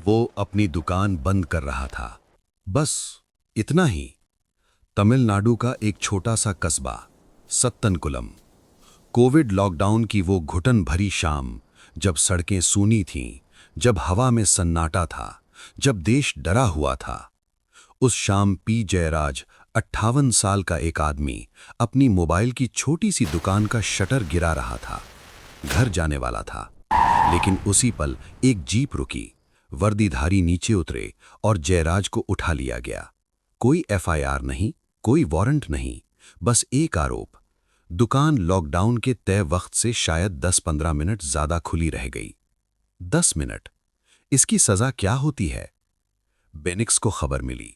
वो अपनी दुकान बंद कर रहा था। बस इतना ही। तमिलनाडु का एक छोटा सा कस्बा, सत्तनकुलम। कोविड लॉकडाउन की वो घुटन भरी शाम, जब सड़कें सूनी थीं, जब हवा में सन्नाटा था, जब देश डरा हुआ था। उस शाम पी जयराज, 58 साल का एक आदमी, अपनी मोबाइल की छोटी सी दुकान का शटर गिरा रहा था। घर जाने वाला था, लेकिन उसी पल एक जीप रुकी। वर्दीधारी नीचे उतरे और जयराज को उठा लिया गया। कोई एफआईआर नहीं, कोई वारंट नहीं, बस एक आरोप। दुकान लॉकडाउन के तय वक्त से शायद 10-15 मिनट ज्यादा खुली रह गई। 10 मिनट, इसकी सजा क्या होती है? बेनिक्स को खबर मिली।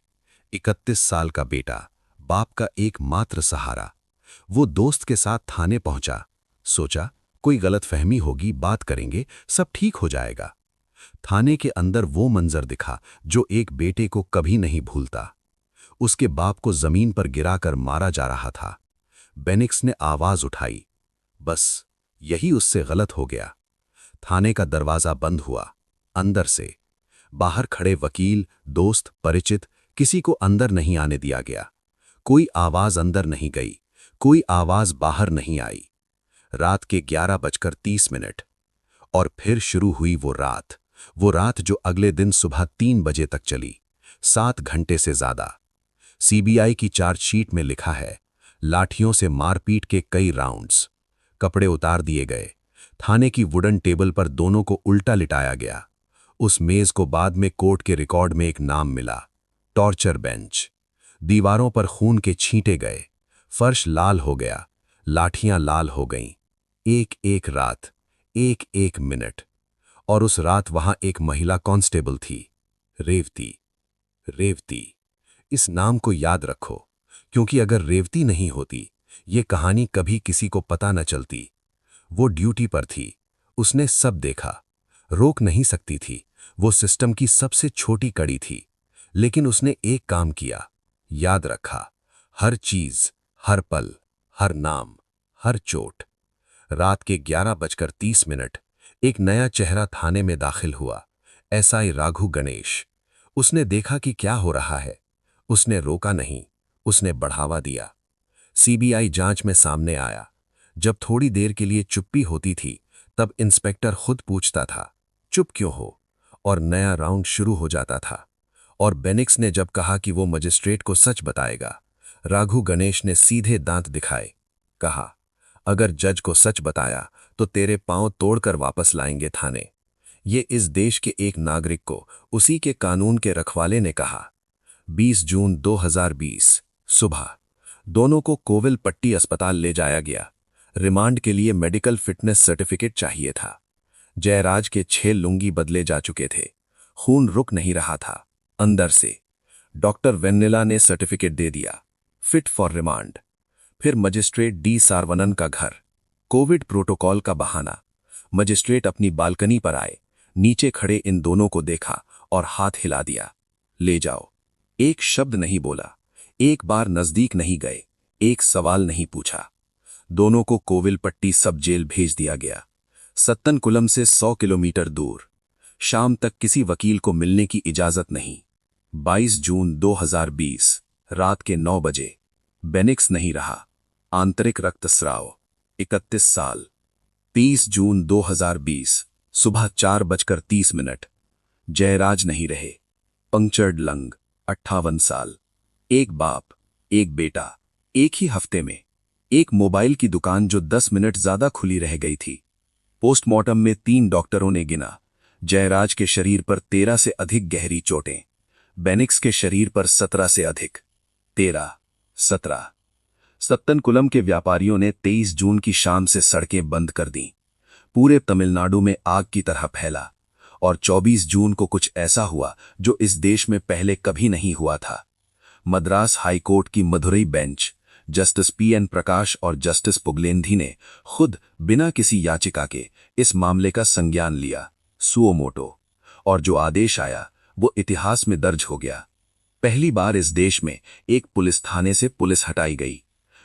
31 साल का बेटा, बाप का एकमात्र सहारा। वो दोस्त के साथ थाने पहुंचा। सोचा कोई गलतफहमी होगी, बात करेंगे, सब ठीक हो जाएगा। थाने के अंदर वो मंजर दिखा जो एक बेटे को कभी नहीं भूलता। उसके बाप को जमीन पर गिराकर मारा जा रहा था। बेनिक्स ने आवाज उठाई, बस यही उससे गलत हो गया। थाने का दरवाजा बंद हुआ। अंदर से बाहर खड़े वकील, दोस्त, परिचित, किसी को अंदर नहीं आने दिया गया। कोई आवाज अंदर नहीं गई, कोई आवाज बाहर नहीं आई। रात के 11:30 और फिर शुरू हुई वो रात जो अगले दिन सुबह 3 बजे तक चली। 7 घंटे से ज्यादा। सीबीआई की चार्जशीट में लिखा है, लाठियों से मारपीट के कई राउंड्स। कपड़े उतार दिए गए। थाने की वुडन टेबल पर दोनों को उल्टा लिटाया गया। उस मेज को बाद में कोर्ट के रिकॉर्ड में एक नाम मिला, टॉर्चर बेंच। दीवारों पर खून के छींटे गए, फर्श लाल हो गया, लाठियां लाल हो गईं। एक एक रात, एक एक मिनट। और उस रात वहां एक महिला कांस्टेबल थी, रेवती। रेवती, इस नाम को याद रखो, क्योंकि अगर रेवती नहीं होती, ये कहानी कभी किसी को पता न चलती। वो ड्यूटी पर थी, उसने सब देखा। रोक नहीं सकती थी, वो सिस्टम की सबसे छोटी कड़ी थी। लेकिन उसने एक काम किया, याद रखा, हर चीज, हर पल, हर नाम, हर चोट। रात के 11:30 एक नया चेहरा थाने में दाखिल हुआ, एसआई राघु गणेश। उसने देखा कि क्या हो रहा है। उसने रोका नहीं, उसने बढ़ावा दिया। सीबीआई जांच में सामने आया। जब थोड़ी देर के लिए चुप्पी होती थी, तब इंस्पेक्टर खुद पूछता था, चुप क्यों हो? और नया राउंड शुरू हो जाता था। और बेनिक्स ने जब कहा कि वो मजिस्ट्रेट को सच बताएगा, राघु गणेश ने सीधे दांत दिखाए, कहा, अगर जज को सच बताया तो तेरे पांव तोड़कर वापस लाएंगे थाने। ये इस देश के एक नागरिक को उसी के कानून के रखवाले ने कहा। 20 जून 2020 सुबह दोनों को कोविलपट्टी अस्पताल ले जाया गया। रिमांड के लिए मेडिकल फिटनेस सर्टिफिकेट चाहिए था। जयराज के 6 लुंगी बदले जा चुके थे। खून रुक नहीं रहा था अंदर से। डॉक्टर वेनिला ने सर्टिफिकेट दे दिया, फिट फॉर रिमांड। फिर मजिस्ट्रेट डी सारवनन का घर। कोविड प्रोटोकॉल का बहाना। मजिस्ट्रेट अपनी बालकनी पर आए, नीचे खड़े इन दोनों को देखा और हाथ हिला दिया, ले जाओ। एक शब्द नहीं बोला, एक बार नजदीक नहीं गए, एक सवाल नहीं पूछा। दोनों को कोविलपट्टी सब जेल भेज दिया गया, सत्तनकुलम से 100 किलोमीटर दूर। शाम तक किसी वकील को मिलने की इजाजत नहीं। 22 जून 2020 रात के 9 बजे। बेनिक्स नहीं रहा, आंतरिक रक्तस्राव, 31 साल। 30 जून 2020 सुबह 4:30। जयराज नहीं रहे, पंक्चर्ड लंग, 58 साल। एक बाप, एक बेटा, एक ही हफ्ते में। एक मोबाइल की दुकान जो 10 मिनट ज्यादा खुली रह गई थी। पोस्टमार्टम में 3 डॉक्टरों ने गिना, जयराज के शरीर पर 13 से अधिक गहरी चोटें, बेनिक्स के शरीर पर 17 से अधिक। 13, 17। सत्तनकुलम के व्यापारियों ने 23 जून की शाम से सड़कें बंद कर दी। पूरे तमिलनाडु में आग की तरह फैला। और 24 जून को कुछ ऐसा हुआ जो इस देश में पहले कभी नहीं हुआ था। मद्रास हाईकोर्ट की मदुरई बेंच, जस्टिस पीएन प्रकाश और जस्टिस पुगलेंधी ने खुद बिना किसी याचिका के इस मामले का संज्ञान लिया, सुओ मोटो। और जो आदेश आया वो इतिहास में दर्ज हो गया। पहली बार इस देश में एक पुलिस थाने से पुलिस हटाई गई,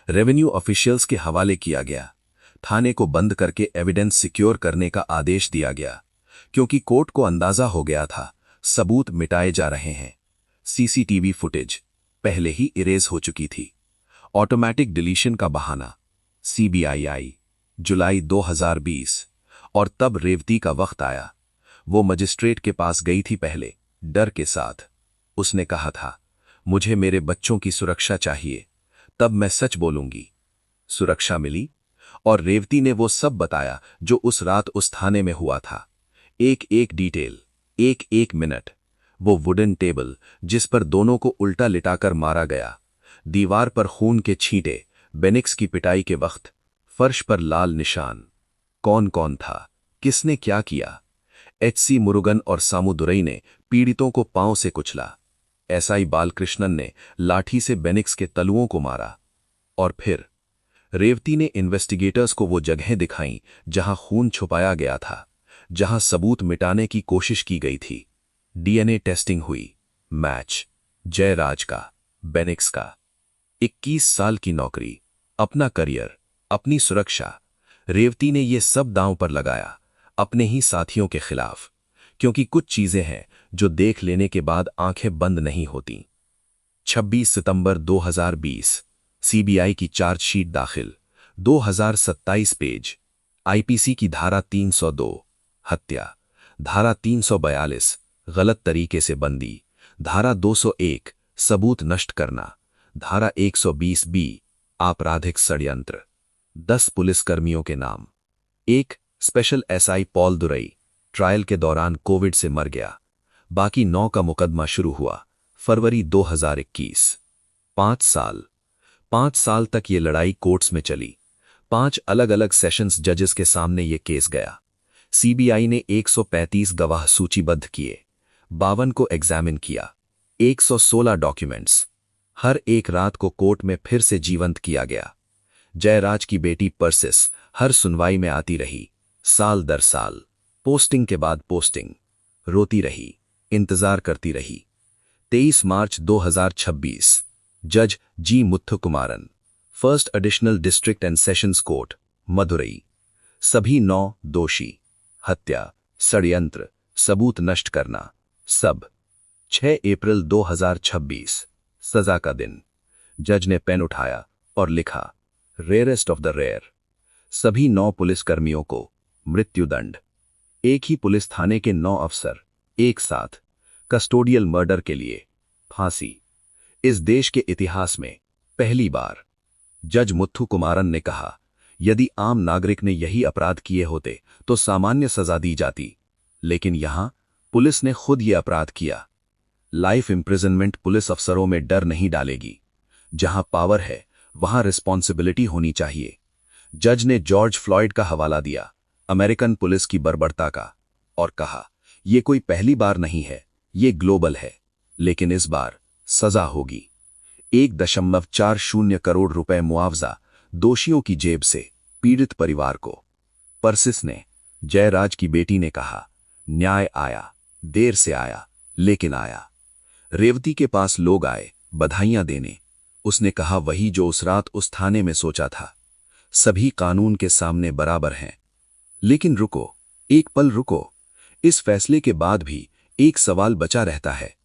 रेवेन्यू ऑफिशियल्स के हवाले किया गया। थाने को बंद करके एविडेंस सिक्योर करने का आदेश दिया गया, क्योंकि कोर्ट को अंदाजा हो गया था सबूत मिटाए जा रहे हैं। सीसीटीवी फुटेज पहले ही इरेज हो चुकी थी। ऑटोमैटिक डिलीशन का बहाना। सीबीआई आई जुलाई 2020 और तब रेवती का वक्त आया। वो मजिस्ट्रेट के पास गई थी पहले, डर के साथ। उसने कहा था, मुझे मेरे बच्चों की सुरक्षा चाहिए, तब मैं सच बोलूंगी। सुरक्षा मिली और रेवती ने वो सब बताया जो उस रात उस थाने में हुआ था। एक एक डिटेल, एक एक मिनट। वो वुडन टेबल जिस पर दोनों को उल्टा लिटाकर मारा गया, दीवार पर खून के छींटे, बेनिक्स की पिटाई के वक्त, फर्श पर लाल निशान। कौन कौन था, किसने क्या किया? एचसी मुरुगन और सामुदुरई ने पीड़ितों को पांव से कुचला। एसआई बालकृष्णन ने लाठी से बेनिक्स के तलुओं को मारा। और फिर रेवती ने इन्वेस्टिगेटर्स को वो जगहें दिखाईं जहां खून छुपाया गया था, जहां सबूत मिटाने की कोशिश की गई थी। डीएनए टेस्टिंग हुई। मैच जयराज का, बेनिक्स का। 21 साल की नौकरी, अपना करियर, अपनी सुरक्षा। रेवती ने ये सब दांव पर लगाया, अपने ही साथियों के खिलाफ। क्योंकि कुछ चीजें हैं जो देख लेने के बाद आंखें बंद नहीं होती। 26 सितंबर 2020 सीबीआई की चार्जशीट दाखिल। 2027 पेज। आईपीसी की धारा 302 हत्या, धारा 342 गलत तरीके से बंदी, धारा 201 सबूत नष्ट करना, धारा 120 बी आपराधिक षड्यंत्र। 10 पुलिसकर्मियों के नाम। 1 special SI Paul Durai, trial के दौरान कोविड से मर गया। बाकी 9 का मुकदमा शुरू हुआ फरवरी 2021। 5 साल तक ये लड़ाई कोर्ट्स में चली। 5 अलग अलग सेशंस जजेस के सामने ये केस गया। सीबीआई ने 135 गवाह सूचीबद्ध किए, 52 को एग्जामिन किया, 116 डॉक्यूमेंट्स। हर एक रात को कोर्ट में फिर से जीवंत किया गया। जयराज की बेटी परसिस हर सुनवाई में आती रही, साल दर साल, पोस्टिंग के बाद पोस्टिंग। रोती रही, इंतजार करती रही। 23 मार्च 2026 जज G Muthukumaran, first additional district and sessions court, Madurai. सभी 9 दोषी। हत्या, षड्यंत्र, सबूत नष्ट करना, सब। 6 अप्रैल 2026 सजा का दिन। जज ने पेन उठाया और लिखा, रेयरेस्ट ऑफ द रेयर। सभी 9 पुलिसकर्मियों को मृत्युदंड। एक ही पुलिस थाने के 9 अफसर एक साथ कस्टोडियल मर्डर के लिए फांसी। इस देश के इतिहास में पहली बार। जज मुथुकुमारन ने कहा, यदि आम नागरिक ने यही अपराध किए होते तो सामान्य सजा दी जाती, लेकिन यहां पुलिस ने खुद ये अपराध किया। लाइफ इंप्रिजनमेंट पुलिस अफसरों में डर नहीं डालेगी। जहां पावर है वहां रिस्पॉन्सिबिलिटी होनी चाहिए। जज ने जॉर्ज फ्लॉयड का हवाला दिया, अमेरिकन पुलिस की बर्बरता का, और कहा, यह कोई पहली बार नहीं है, ये ग्लोबल है। लेकिन इस बार सजा होगी। 1.40 करोड़ रुपए मुआवजा दोषियों की जेब से पीड़ित परिवार को। परसिस ने, जयराज की बेटी ने कहा, न्याय आया, देर से आया, लेकिन आया। रेवती के पास लोग आए बधाइयां देने। उसने कहा वही जो उस रात उस थाने में सोचा था, सभी कानून के सामने बराबर हैं। लेकिन रुको, एक पल रुको। इस फैसले के बाद भी एक सवाल बचा रहता है।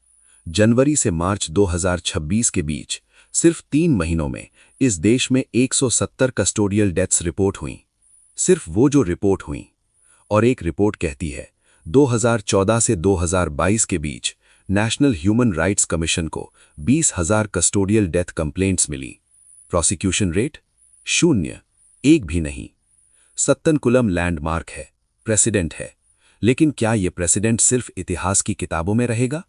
जनवरी से मार्च 2026 के बीच सिर्फ 3 महीनों में इस देश में 170 कस्टोडियल डेथ्स रिपोर्ट हुई। सिर्फ वो जो रिपोर्ट हुई। और एक रिपोर्ट कहती है 2014 से 2022 के बीच नेशनल ह्यूमन राइट्स कमीशन को 20,000 कस्टोडियल डेथ कंप्लेंट्स मिली। प्रोसिक्यूशन रेट 0, एक भी नहीं। सत्तनकुलम लैंडमार्क है, प्रेसिडेंट है, लेकिन क्या यह प्रेसिडेंट सिर्फ इतिहास की किताबों में रहेगा?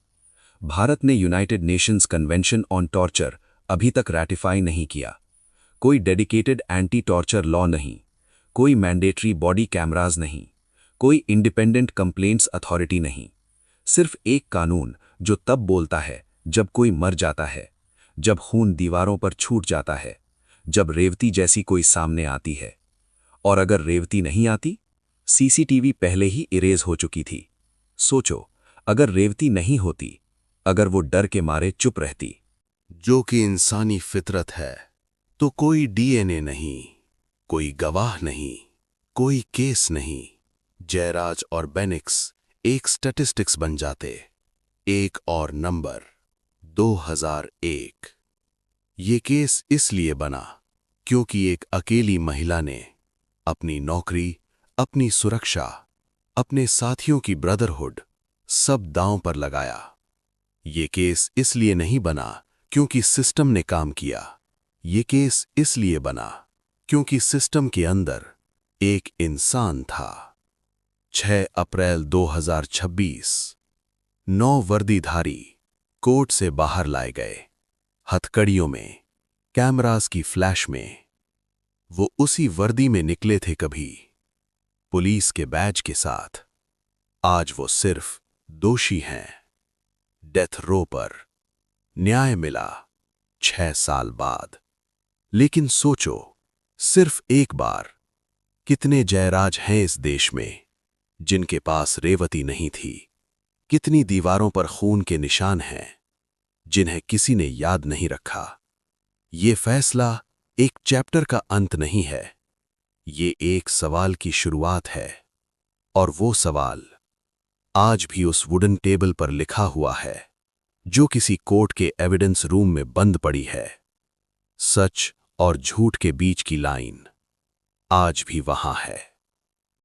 भारत ने United Nations convention on torture अभी तक रैटिफाई नहीं किया। कोई डेडिकेटेड एंटी टॉर्चर लॉ नहीं, कोई मैंडेटरी बॉडी कैमराज नहीं, कोई इंडिपेंडेंट कंप्लेंट्स अथॉरिटी नहीं। सिर्फ एक कानून जो तब बोलता है जब कोई मर जाता है, जब खून दीवारों पर छूट जाता है, जब रेवती जैसी कोई सामने आती है। और अगर रेवती नहीं आती, सीसीटीवी पहले ही इरेज हो चुकी थी। सोचो, अगर रेवती नहीं होती, अगर वो डर के मारे चुप रहती। जो कि इंसानी फितरत है, तो कोई डीएनए नहीं, कोई गवाह नहीं, कोई केस नहीं। जयराज और बेनिक्स एक स्टैटिस्टिक्स बन जाते। एक और नंबर 2001। ये केस इसलिए बना क्योंकि एक अकेली महिला ने अपनी नौकरी, अपनी सुरक्षा, अपने साथियों की ब्रदरहुड सब दांव पर लगाया। ये केस इसलिए नहीं बना क्योंकि सिस्टम ने काम किया। ये केस इसलिए बना क्योंकि सिस्टम के अंदर एक इंसान था। 6 अप्रैल 2026 9 वर्दीधारी कोर्ट से बाहर लाए गए। हथकड़ियों में, कैमरास की फ्लैश में। वो उसी वर्दी में निकले थे कभी, पुलिस के बैज के साथ। आज वो सिर्फ दोषी हैं, डेथ रो पर। न्याय मिला 6 साल बाद। लेकिन सोचो, सिर्फ एक बार, कितने जयराज हैं इस देश में जिनके पास रेवती नहीं थी? कितनी दीवारों पर खून के निशान हैं जिन्हें किसी ने याद नहीं रखा? ये फैसला एक चैप्टर का अंत नहीं है, ये एक सवाल की शुरुआत है। और वो सवाल आज भी उस वुडन टेबल पर लिखा हुआ है जो किसी कोर्ट के एविडेंस रूम में बंद पड़ी है। सच और झूठ के बीच की लाइन आज भी वहां है।